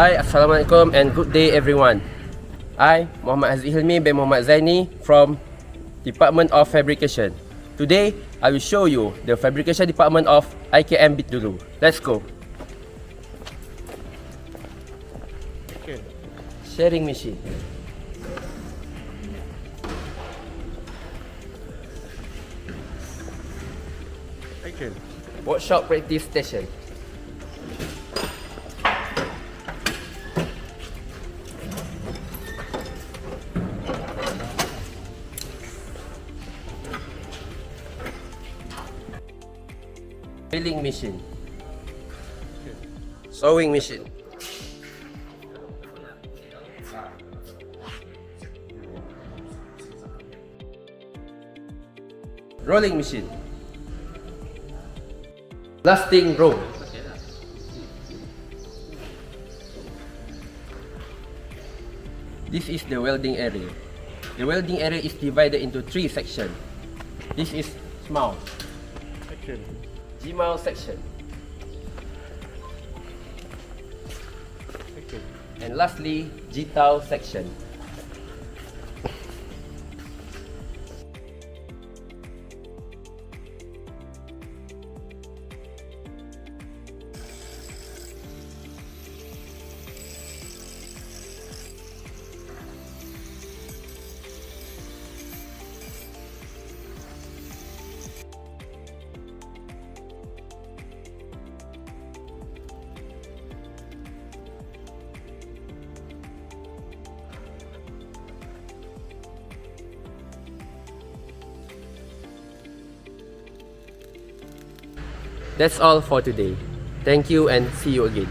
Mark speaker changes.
Speaker 1: Hi, Assalamualaikum and good day everyone. I, Muhammad Haziq Hilmi bin Muhammad Zaini from Department of Fabrication. Today, I will show you the fabrication department of IKM Bintulu. Let's go.
Speaker 2: Okay.
Speaker 1: Sharing machine.
Speaker 2: Okay.
Speaker 1: Workshop practice station. Filling machine. Sewing machine. Rolling machine. Blasting room. This is the welding area. The welding area is divided into 3 sections. This is small.
Speaker 2: Okay.
Speaker 1: Gmal section.
Speaker 2: Okay.
Speaker 1: And lastly, Gtau section. That's all for today. Thank you and see you again.